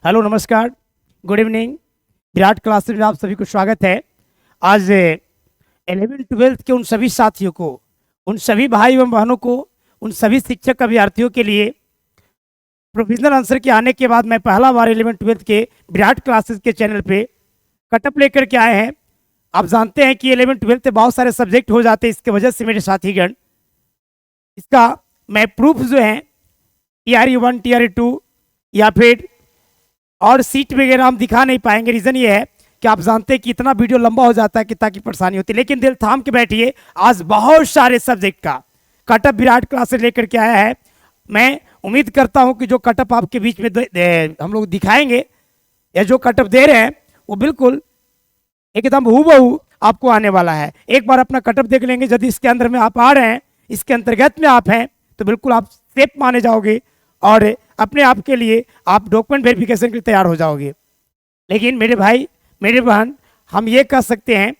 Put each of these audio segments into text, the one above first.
Hello, नमस्कार, good evening. Virat classes में आप सभी को स्वागत है। आज 11th-12th के उन सभी साथियों को, उन सभी भाई एवं बहनों को, उन सभी शिक्षक अभ्यर्थियों के लिए प्रोविजनल आंसर के आने के बाद मैं पहला बार 11th-12th के विराट क्लासेस के चैनल पे कटअप लेकर के आए हैं। आप जानते हैं कि 11th-12th में बहुत सारे सब्जेक्ट हो जाते हैं, इसके वजह से मेरे साथीगण इसका मैं प्रूफ जो है TRE1 TRE2 या फिर और सीट वगैरह हम दिखा नहीं पाएंगे। रीज़न ये है कि आप जानते हैं कि इतना वीडियो लंबा हो जाता है, कितना की परेशानी होती है, लेकिन दिल थाम के बैठिए। आज बहुत सारे सब्जेक्ट का कटअप विराट क्लास से लेकर के आया है। मैं उम्मीद करता हूं कि जो कटअप आपके बीच में हम लोग दिखाएंगे या जो कटअप दे रहे हैं वो बिल्कुल एकदम हूबहू आपको आने वाला है। एक बार अपना कटअप देख लेंगे, यदि इसके अंदर में आप आ रहे हैं, इसके अंतर्गत में आप हैं, तो बिल्कुल आप सेफ माने जाओगे और अपने आप के लिए आप डॉक्यूमेंट वेरिफिकेशन के लिए तैयार हो जाओगे। लेकिन मेरे भाई मेरे बहन, हम ये कह सकते हैं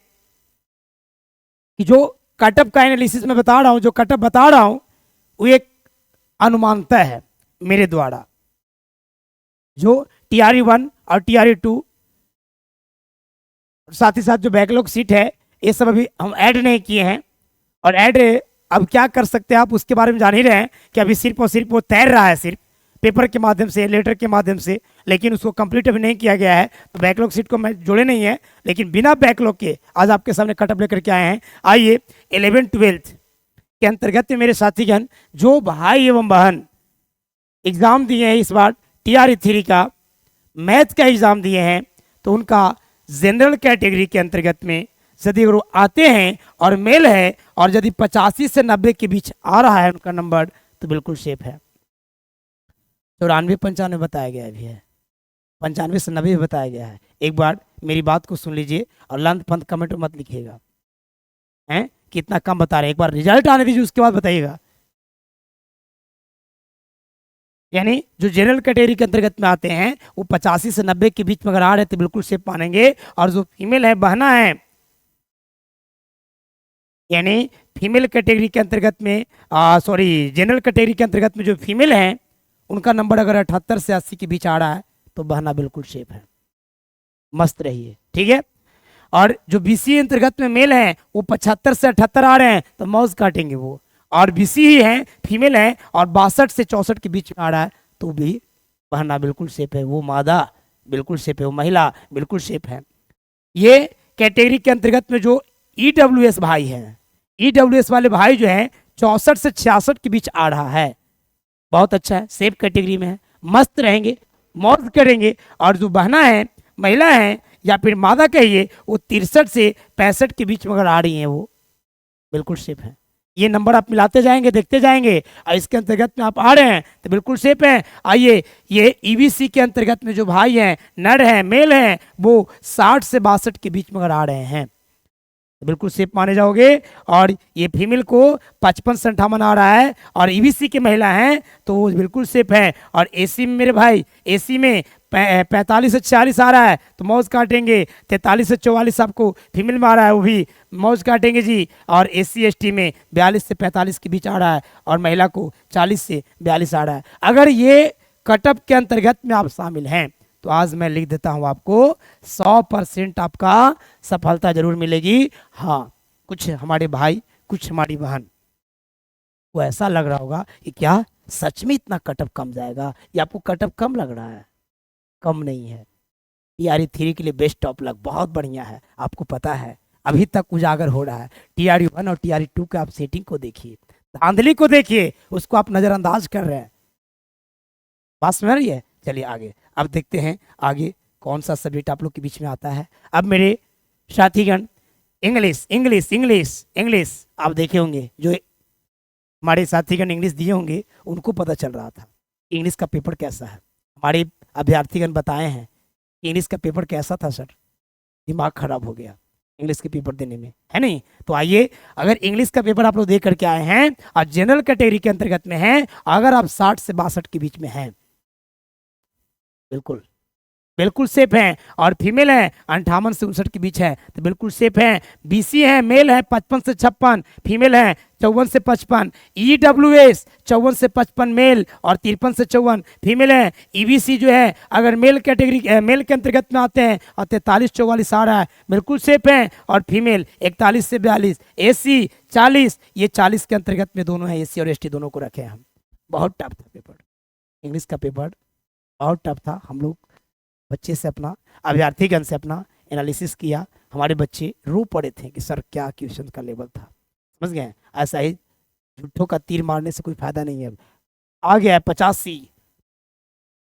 कि जो कटअप का एनालिसिस मैं बता रहा हूँ, जो कटअप बता रहा हूँ, वो एक अनुमानता है मेरे द्वारा। जो TRE1 और TRE2 साथ ही साथ जो बैकलॉग सीट है, ये सब अभी हम ऐड नहीं किए हैं। और ऐड अब क्या कर सकते हैं आप उसके बारे में जान ही रहे हैं कि अभी सिर्फ और सिर्फ वो तैर रहा है, सिर्फ पेपर के माध्यम से, लेटर के माध्यम से, लेकिन उसको कंप्लीट अभी नहीं किया गया है। तो बैकलॉग सीट को मैं जोड़े नहीं है, लेकिन बिना बैकलॉग के आज आपके सामने कटअप लेकर के आए हैं। आइए 11th-12th के अंतर्गत में मेरे साथीगण, जो भाई एवं बहन एग्जाम दिए हैं इस बार TRE3 का मैथ का एग्जाम दिए हैं, तो उनका जनरल कैटेगरी के अंतर्गत में यदि वो आते हैं और मेल है और यदि 85 से 90 के बीच आ रहा है उनका नंबर, तो बिल्कुल सेफ है। 94-95 बताया गया भी है, 95 से 90 बताया गया है। एक बार मेरी बात को सुन लीजिए और लंत फंत कमेंट में मत लिखिएगा हैं कितना कम बता रहे हैं। एक बार रिजल्ट आने दीजिए, उसके बाद बताइएगा। यानी जो जनरल कैटेगरी के अंतर्गत में आते हैं वो 85 से 90 के बीच में अगर आ रहे तो बिल्कुल सेफ मानेंगे। और जो फीमेल है, बहना है, यानी फीमेल कैटेगरी के अंतर्गत में जनरल कैटेगरी के अंतर्गत में जो फीमेल हैं, उनका नंबर अगर 78 से 80 के बीच आ रहा है तो बहना बिल्कुल सेफ है, मस्त रहिए, ठीक है। और जो BC अंतर्गत में मेल हैं वो 75 से 78 आ रहे हैं तो मौज काटेंगे वो। और BC ही हैं, फीमेल हैं, और 62 से 64 के बीच में आ रहा है तो भी बहना बिल्कुल सेफ है, वो मादा बिल्कुल सेफ है, वो महिला बिल्कुल सेफ है। ये कैटेगरी के अंतर्गत में जो EWS भाई हैं, EWS वाले भाई जो हैं 64 से 66 के बीच आ रहा है, बहुत अच्छा है, सेफ कैटेगरी में है, मस्त रहेंगे, मौज करेंगे। और जो बहना है, महिला है या फिर मादा कहिए, वो 63 से 65 के बीच में अगर आ रही हैं वो बिल्कुल सेफ है। ये नंबर आप मिलाते जाएंगे, देखते जाएंगे, और इसके अंतर्गत में आप आ रहे हैं तो बिल्कुल सेफ हैं। आइए, ये EBC के अंतर्गत में जो भाई हैं, नर हैं, मेल हैं, वो 60 से 62 के बीच में अगर आ रहे हैं तो बिल्कुल सेफ माने जाओगे। और ये फीमेल को 55 से 58 आ रहा है और EBC के महिला हैं तो वो बिल्कुल सेफ है। और AC में मेरे भाई, AC में 45 से 46 आ रहा है तो मौज काटेंगे। 43 से 44 आपको फीमेल में आ रहा है, वो भी मौज काटेंगे जी। और SC ST में 42 से 45 के बीच आ रहा है और महिला को 40 से 42 आ रहा है। अगर ये कटअप के अंतर्गत में आप शामिल हैं तो आज मैं लिख देता हूं आपको 100% आपका सफलता जरूर मिलेगी। हाँ, कुछ हमारे भाई, कुछ हमारी बहन को ऐसा लग रहा होगा कि क्या सच में इतना कटअप कम जाएगा, या आपको कटअप कम लग रहा है? कम नहीं है। TRE3 के लिए बेस्ट ऑफ लक, बहुत बढ़िया है। आपको पता है अभी तक उजागर हो रहा है। TRE1 और TRE2 के आप सेटिंग को देखिए, धांधली को देखिए, उसको आप नजरअंदाज कर रहे हैं। बात समझ रही है? चलिए आगे अब देखते हैं आगे कौन सा सब्जेक्ट आप लोग के बीच में आता है। अब मेरे साथीगण, इंग्लिश इंग्लिश इंग्लिश इंग्लिश आप देखे होंगे, जो हमारे साथीगण इंग्लिश दिए होंगे उनको पता चल रहा था इंग्लिश का पेपर कैसा है। हमारे अभ्यर्थीगण बताए हैं कि इंग्लिश का पेपर कैसा था सर, दिमाग खराब हो गया इंग्लिश के पेपर देने में, है नहीं? तो आइए, अगर इंग्लिश का पेपर आप लोग दे करके आए हैं और जनरल कैटेगरी के अंतर्गत में हैं, अगर आप 60 से 62 के बीच में हैं, बिल्कुल बिल्कुल सेफ हैं। और फीमेल है 58 से 59 के बीच है तो बिल्कुल सेफ हैं। BC है, मेल है 55 से 56, फीमेल है 54 से 55, EWS 54 से 55 मेल और 53 से 54 फीमेल है। EBC जो है अगर मेल कैटेगरी मेल के अंतर्गत में आते हैं और 43-44 आ रहा है, बिल्कुल सेफ है। और फीमेल 41 से 42, SC 40, ये 40 के अंतर्गत में दोनों है, SC और ST दोनों को रखे हैं हम। बहुत टफ था पेपर, इंग्लिश का पेपर बहुत टफ था। हम लोग बच्चे से अपना अभ्यर्थीगण से अपना एनालिसिस किया, हमारे बच्चे रो पड़े थे कि सर क्या क्वेश्चन का लेवल था, समझ गए। ऐसा ही झूठों का तीर मारने से कोई फायदा नहीं है। आ गया है 85,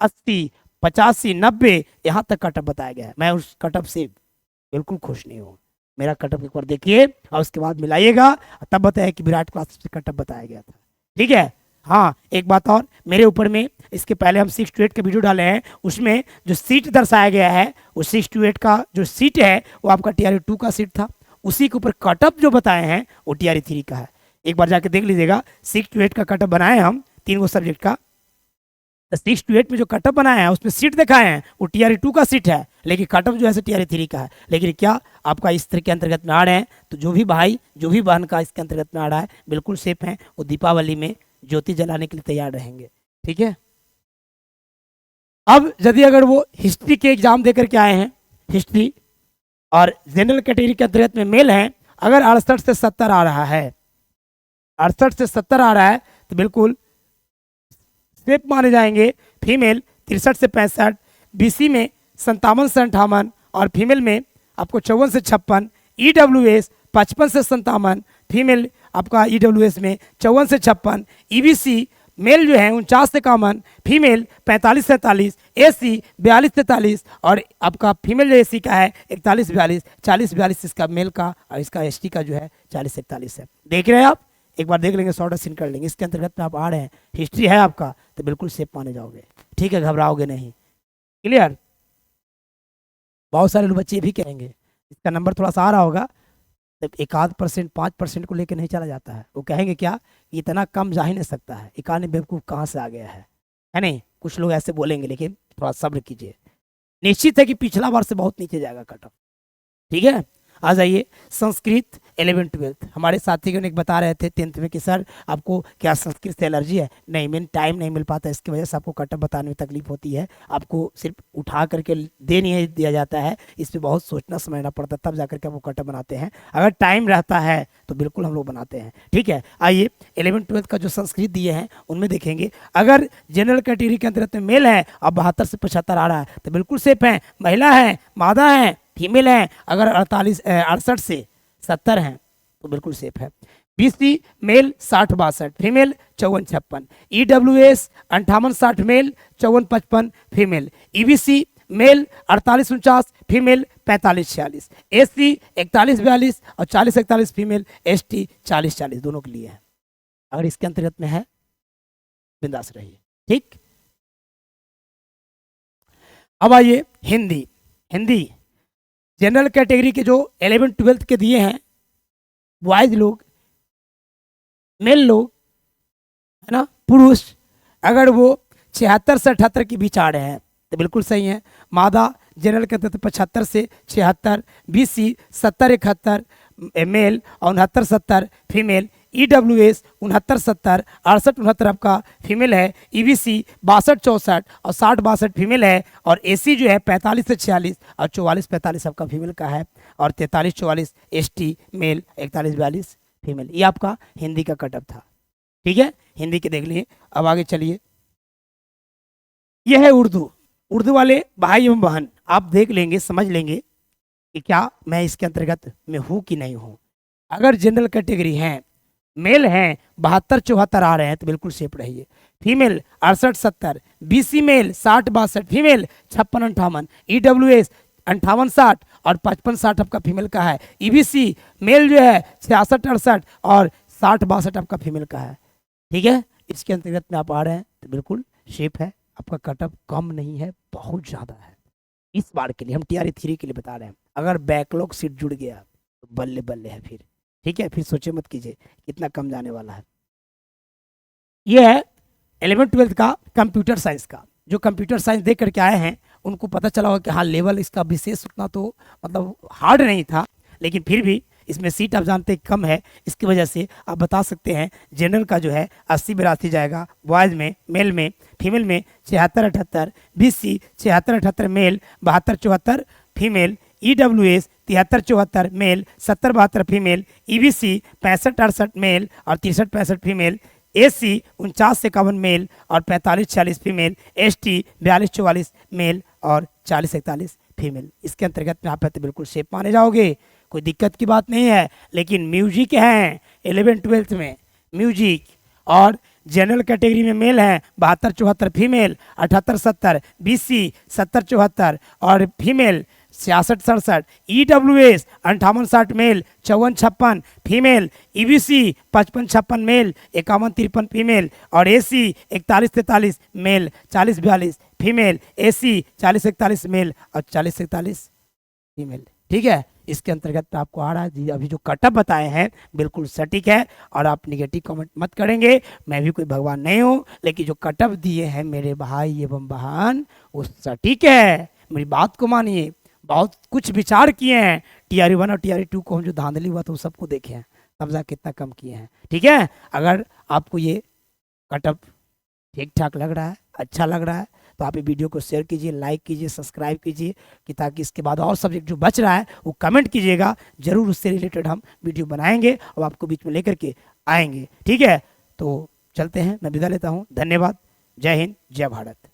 80, 85, 90, यहाँ तक कटअप बताया गया है। मैं उस कटअप से बिल्कुल खुश नहीं हूँ। मेरा कटअप एक बार देखिए और उसके बाद मिलाइएगा, तब बताया कि विराट क्लास से कटअप बताया गया था, ठीक है। हाँ, एक बात और, मेरे ऊपर में इसके पहले हम 6 to 8 का वीडियो डाले हैं, उसमें जो सीट दर्शाया गया है वो 6 to 8 का जो सीट है वो आपका TRE 2 का सीट था। उसी के ऊपर कटअप जो बताए हैं वो TRE 3 का है। एक बार जाके देख लीजिएगा, 6 to 8 का कटअप बनाए हम 3 गो सब्जेक्ट का। 6 to 8 में जो कटअप बनाया है उसमें सीट दिखाए हैं वो TRE 2 का सीट है, लेकिन कटअप जो है TRE 3 का है। लेकिन क्या आपका इस तरह के अंतर्गत में आ रहे हैं, तो जो भी भाई जो भी बहन का इसके अंतर्गत में आ रहा है बिल्कुल सेफ है, वो दीपावली में ज्योति जलाने के लिए तैयार रहेंगे, ठीक है। अब यदि अगर वो हिस्ट्री के एग्जाम देकर के आए हैं, हिस्ट्री और जनरल कैटेगरी के अंतर्गत में मेल हैं, अगर 68 से 70 आ रहा है, 68 से 70 आ रहा है तो बिल्कुल सेफ माने जाएंगे। फीमेल 63 से 65, BC में 57 से 58 और फीमेल में आपको 54 से 56, EWS 55 से 57, फीमेल आपका EWS में 54 से 56, EBC मेल जो है 49 से 51, फीमेल 45 से 43, SC 42 से 43 और आपका फीमेल जो SC का है 41-42, 40-42 इसका मेल का और इसका ST का जो है 40-41 है। देख रहे हैं आप, एक बार देख लेंगे, शॉर्ट सीन कर लेंगे। इसके अंतर्गत में आप आ रहे हैं, हिस्ट्री है आपका तो बिल्कुल सेफ माने जाओगे, ठीक है, घबराओगे नहीं, क्लियर। बहुत सारे लोग बच्चे भी कहेंगे इसका नंबर थोड़ा सा आ रहा होगा, तो 1-8%, 5% को लेकर नहीं चला जाता है। वो कहेंगे क्या, इतना कम जा ही नहीं सकता है, एकाने बेवकूफ़ कहाँ से आ गया है नहीं। कुछ लोग ऐसे बोलेंगे, लेकिन थोड़ा सब्र कीजिए। निश्चित है कि पिछला बार से बहुत नीचे जाएगा कटअप, ठीक है। आ जाइए संस्कृत 11-12, हमारे साथीगण एक बता रहे थे 10th में कि सर आपको क्या संस्कृत से एलर्जी है। नहीं, मैंने टाइम नहीं मिल पाता, इसकी वजह से आपको कटअप बताने में तकलीफ होती है। आपको सिर्फ उठा करके दे नहीं दिया जाता है, इस पर बहुत सोचना समझना पड़ता है, तब जाकर के आपको कटअप बनाते हैं। अगर टाइम रहता है तो बिल्कुल हम लोग बनाते हैं, ठीक है। आइए 11-12 का जो संस्कृत दिए हैं उनमें देखेंगे, अगर जनरल कैटेगरी के अंतर्गत में मेल है और 72 से 75 आ रहा है तो बिल्कुल सेफ है। महिला है, मादा है, फीमेल है, अगर 68 से 70 हैं तो बिल्कुल सेफ है। BC male 60-62, female 54-56, EWS 58-60 male, 54-55 female, EBC male 48-49, female 45-46, SC 41-42 और 40-41 फीमेल, ST 40-40 दोनों के लिए है। अगर इसके अंतर्गत में है बिंदास रहिए, ठीक। अब आइए हिंदी। हिंदी जनरल कैटेगरी के जो 11-12 के दिए हैं, बॉयज लोग, मेल लोग है ना, पुरुष, अगर वो 76 से 78 के बीच आ रहे हैं तो बिल्कुल सही है। मादा जनरल के अंतर्गत 75 से 76, BC 70-71 मेल और 69-70 फीमेल, EWS 69-70, 68-69 आपका फीमेल है, EBC 62-64 और 60-62 फीमेल है और AC जो है 45 से 46 और 44-45 आपका फीमेल का है और 43-44 ST मेल, 41-42 फीमेल। ये आपका हिंदी का कटअप था, ठीक है। हिंदी के देख लिए। अब आगे चलिए, यह है उर्दू। उर्दू वाले भाई एवं बहन आप देख लेंगे, समझ लेंगे कि क्या मैं इसके अंतर्गत में हूँ कि नहीं हूँ। अगर जनरल कैटेगरी हैं, मेल हैं 72-74 आ रहे हैं तो बिल्कुल सेफ रहिए। Female 68-70, BC male 60-62 female, 56-58, EWS 58-60 और 55-60 आपका फीमेल का है। EBC मेल जो है 66-68 और 60-62 आपका फीमेल का है, ठीक है। इसके अंतर्गत में आप आ रहे हैं तो बिल्कुल सेफ है, आपका कटअप कम नहीं है, बहुत ज़्यादा है। इस बार के लिए हम TRE 3 के लिए बता रहे हैं। अगर बैकलॉग सीट जुड़ गया तो बल्ले बल्ले है फिर, ठीक है। फिर सोचे मत कीजिए कितना कम जाने वाला है। ये है 11-12 का कंप्यूटर साइंस का। जो कंप्यूटर साइंस देख करके आए हैं उनको पता चला होगा कि हाँ लेवल इसका विशेष उतना तो मतलब हार्ड नहीं था, लेकिन फिर भी इसमें सीट आप जानते हैं कम है, इसकी वजह से आप बता सकते हैं जनरल का जो है 80-82 जाएगा बॉयज़ में, मेल में, फीमेल में 76-78, BC 76-78 male, 72-74 female, EWS 73-74 male, 70-72 female, EBC 65-68 male और 63-65 फीमेल, AC 49-51 मेल और 45-46 फीमेल, ST 42-44 मेल और 40-41 फीमेल। इसके अंतर्गत में आप बिल्कुल सेफ माने जाओगे, कोई दिक्कत की बात नहीं है। लेकिन म्यूजिक हैं 11-12 में म्यूजिक, और जनरल कैटेगरी में मेल हैं 72-74 फीमेल, 78-70 BC 70-74 और female 66-67, EWS 58-60 male, 54-56 female, EBC 55-56 male, 51-53 female और AC 41-43 male, 40-42 female, AC 40-41 male और 40-41 फीमेल। ठीक है, इसके अंतर्गत आपको आ रहा है अभी जो कटअप बताए हैं बिल्कुल सटीक है, और आप निगेटिव कमेंट मत करेंगे। मैं भी कोई भगवान नहीं हूँ, लेकिन जो कटअप दिए हैं मेरे भाई एवं बहन वो सटीक है। मेरी बात को मानिए, बहुत कुछ विचार किए हैं। TRE 1 और TRE 2 को हम जो धांधली हुआ तो सबको देखे हैं, तब जा कितना कम किए हैं। ठीक है, अगर आपको ये कटअप ठीक ठाक लग रहा है, अच्छा लग रहा है, तो आप ये वीडियो को शेयर कीजिए, लाइक कीजिए, सब्सक्राइब कीजिए, कि ताकि इसके बाद और सब्जेक्ट जो बच रहा है वो कमेंट कीजिएगा, जरूर उससे रिलेटेड हम वीडियो बनाएंगे और आपको बीच में लेकर के आएंगे। ठीक है, तो चलते हैं, मैं विदा लेता हूँ। धन्यवाद, जय हिंद, जय भारत।